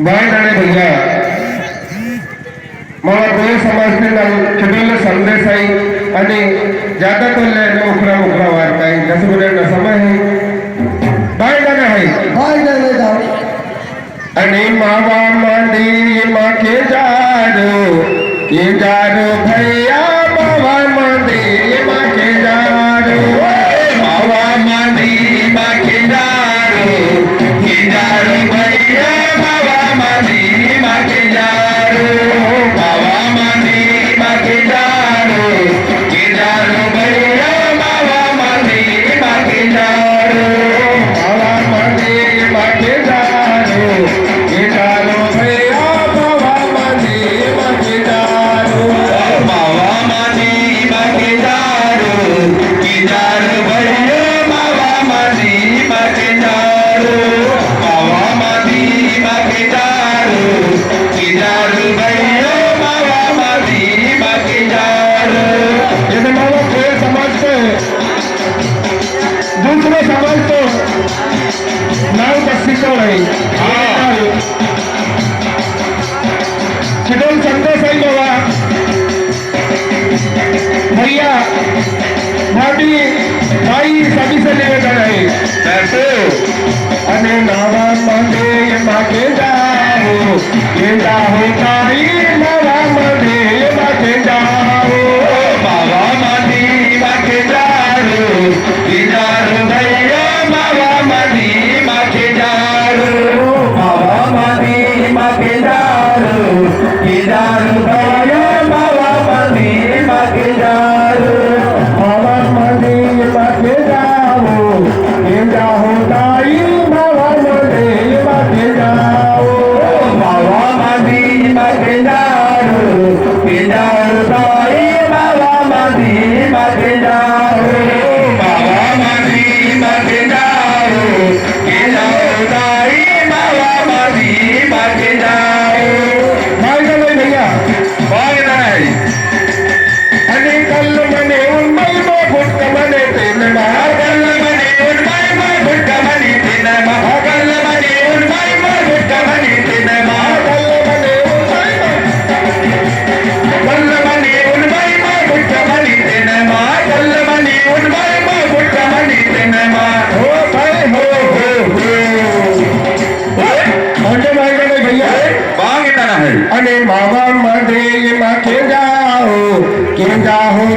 bye जाने भैया मला गोय समाजने छडवलं संदेश आहे आणि ज्यादा तो लेने उखरा उखरा वार्ता है जैसे बोले न समय है बाय जाने जाओ आणि मावा मंदी माके जारो भैया मावा मंदी माके जारो मावा मंदी माके जारो भैया मावा मंदी माके जारो मावा मंदी माके जारो भैया मावा मंदी माके जारो मावा मंदी माके जारो भैया मावा मंदी माके जारो मावा मंदी माके जारो भैया मावा मंदी माके जारो मावा मंदी माके जारो भैया मावा मंदी माके जारो ये मावा कोई समझते दूसरे समाज तो नाव बस्ती को नहीं छिडोल संदेश है बाबा भैया भाभी भाई सभी से निवेदन है बैठो अने नावा मंदे माके जाओ ये जाओ ताई नावा मंदे माके जाओ बाबा मंदी माके जाओ भैया मावा मंदी माके जाओ बाबा मंदी माके जाओ भैया मावा मंदी माके जाओ मावा मंदी माके जाओ ताई मावा मंदी माके जाओ मावा मंदी माके जाओ ताई मावा मंदी माके जाओ मावा मंदी माके जाओ ताई मावा मंदी माके जाओ भैया आणि कल मने उन्मय फुटक मने तीन महागल मने उन्मय फुटक मने तीन महागल मने उन्मय फुटक मने तीन महागल मने उन्मय फुटक मने तीन महागल मने उन्मय फुटक मने तीन हो भाई हो भैया है अने मावा मंदे माके जाओ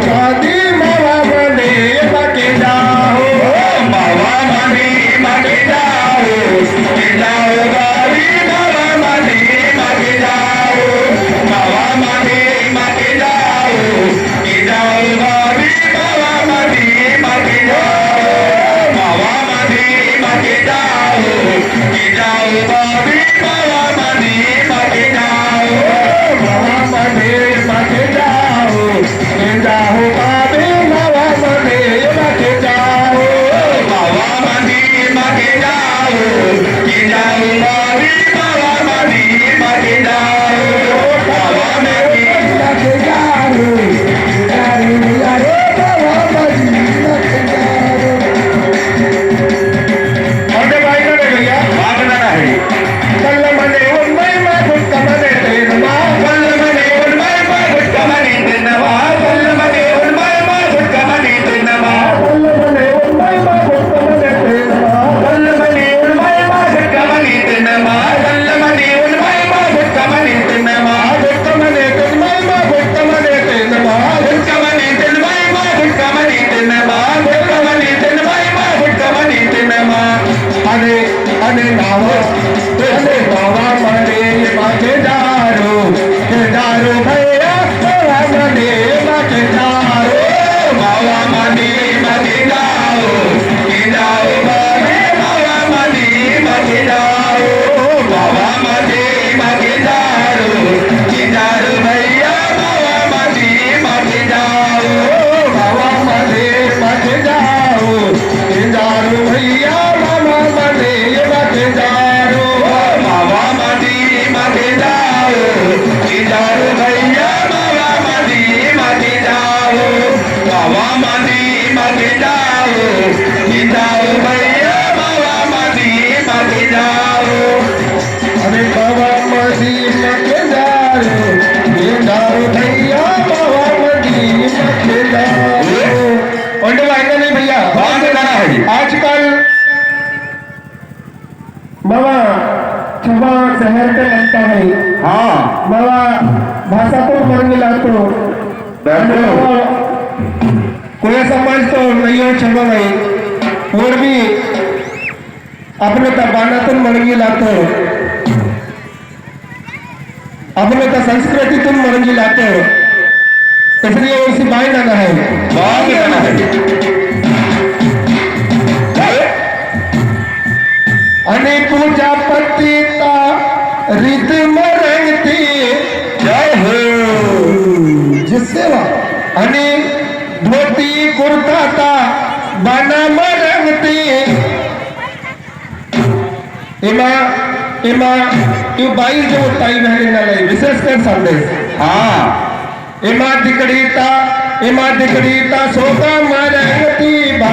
शादी मावा मंदे माके जाओ मावा मंदे माके जाओ गाड़ी मावा मंदे माके जाओ मावा मंदे माके जाओ गाड़ी मावा मंदे माके जाओ मावा मंदे माके जाओ गाड़ी मावा मंदे माके जाओ मावा मंदे माके जाओ बाबे मराठे म्हणता आहे हाँ मला भाषातून मरण लागतो कोई समाज तो नहीं हो क्षमा नहीं और भी अपने बाणातून मरण लागतो अपने संस्कृतीतून मरण लागतो इसलिए उसी बाई जाना है आणि पूजा पत्तीता रीत मरंगती जय हो जिसेवा आणि धोती कुर्ताता बाना मरंगती एमा एमा यू बाई जो ताई बहनी नाले विशेषकर संदेश हाँ एमा दिकड़ीता सोगा मरंगती बा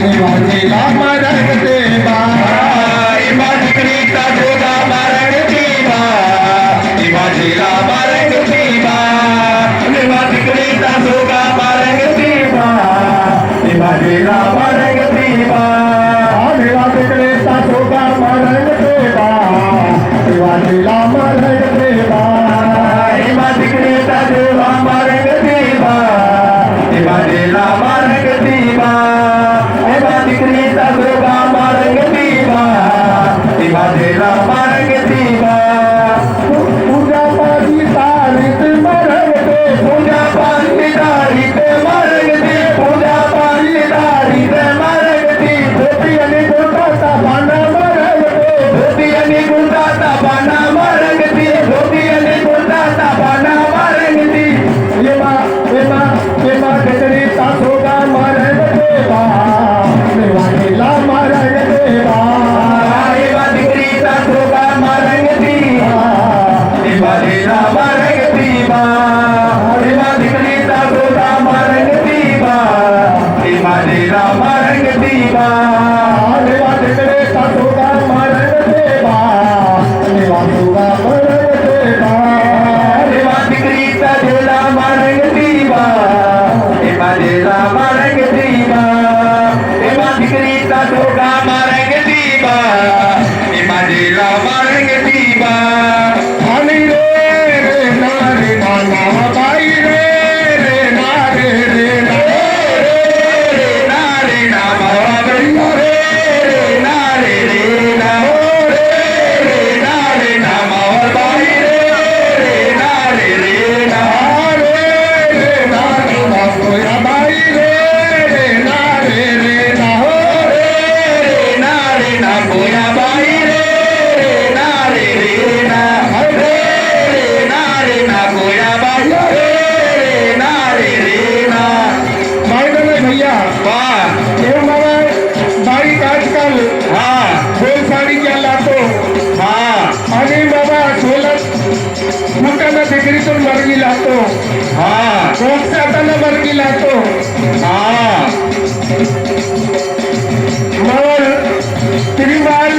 एमा जिला मरंगते बा इमा दिकड़ीता सोगा मरंगती बा इमा जिला मरंगती बा इमा दिकड़ीता सोगा मरंगती बा इमा जिला मरंगती बा एमा दिकड़ीता सोगा मरंगते बा एमा जिला मरंगते बा इमा दिकड़ीता सोगा मरंगती बा इमा जिला मरंगती बा इमा दिकड़ीता सोगा मरंगती बा इमा जिला मरंगती बा पूजा पाठी तारीख मरंगते पूजा पाठी तारीख मरंगती पूजा पाठी तारीख मरंगती धोती आणि कुर्ताचा बाना मरंगते धोती आणि कुर्ताचा बाना मरंगती धोती आणि कुर्ताचा बाना मरंगती एमा एमा एमा दिकड़ीता सोगा मरंगते बा एमा जिला मरंगते बा इमा दिकड़ीता सोगा मरंगती बा इमा जिला मरंगती बा इमा दिकड़ीता सोगा मरंगती बा इमा जिला मरंगती बा एमा दिकड़ीता सोगा मरंगते बा एमा सोगा मरंगते बा इमा दिकड़ीता जिला मरंगती बा इमा जिला मरंगती बा इमा दिकड़ीता सोगा मरंगती बा इमा जिला मरंगती बा आणि रे नारे नाना बाई रे नारे रे नारे नाम रे नारे रे नाम नारे नाम बाई रे नारे रे नाम नारे नाम बोया बाई रे नारे रे नाम नारे नाम बोया बाई रे नारे रे नाम भैया वाह ये मामा बारीक आजकाल हाँ फुल साडी केला तो हाँ आणि बाबा सोलत मुकाना डिग्रीतून मर्गी लागतो हाँ रोगसाताना मर्गी लागतो हाँ मग तिरुमाल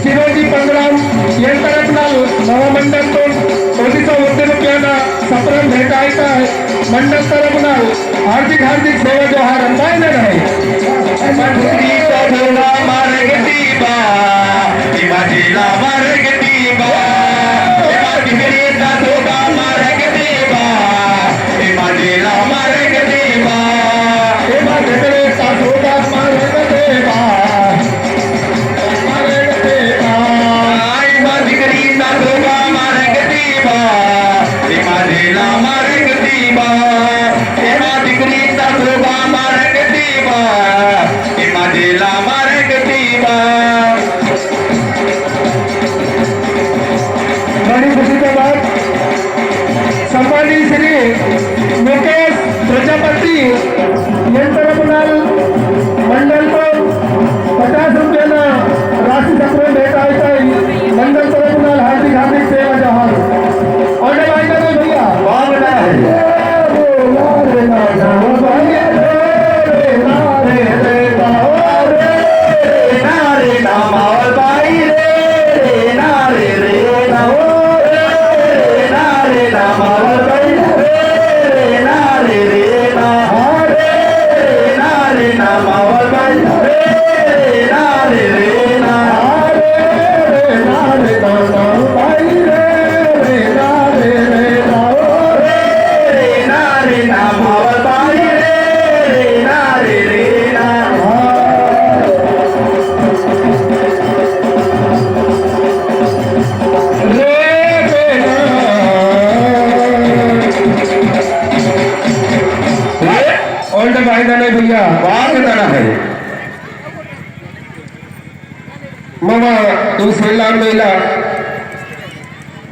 चिरोजी पंग्राम यंत्रज्ञान नवमंडळतून ओडिसा उद्योजकांना सप्रण भेटायचा मंडळ तरफना हार्दिक हार्दिक सेवा जोहार अंदाज आहे मधुरीचा झोला मार्गती बा इमाजीला मार्गती बा इमाजीचा झोला मार्गती बा इमाजीला मार्गती बा इमाजीचा झोला मार्गती बा इमाजीचा झोला मार्गती बा इमाजीला मार्गती बा इमाजीचा झोला मार्गती बा इमाजीला मार्गती बा सेला मेला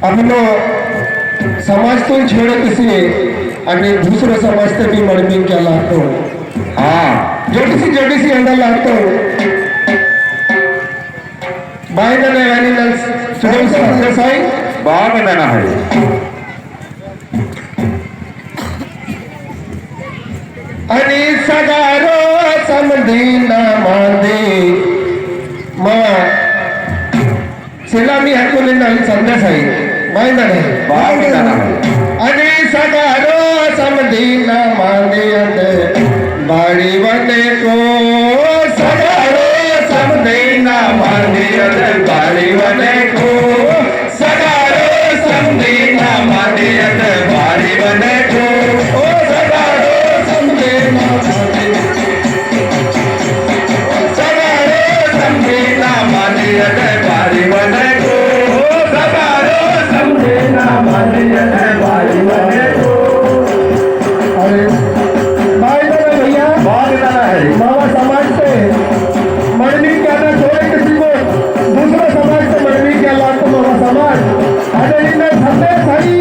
अपनो समाज तो छेड़े किसी आणि दुसरं समाज ते बी मळमिंग केला तो जोडीसी अंडा लागतो बायगने आणि सुडल सरसाई బాగుందన్న హరి आणि सगारो समधीना मांदे मा सेलामी हाकून संदेश आहे बायगने బాగుందన్న హరి आणि सगारो समधीना मांदे बाड़ी बने को सगारो समधीना मांदे बाड़ी बने को सगारो समधीना मांदे बाड़ी बने को ओ सगारो समधीना मांदे सगारो समधीना मांदे बाड़ी बने को ओ सगारो समधीना मांदे बाड़ी बने को अरे भैया బాగుందన్న హరి मामा समाज से मरनी कहना छोड़े किसी को दूसरे समाज से मरनी क्या लाख मामा समाज अरे इनमें संदेश हरी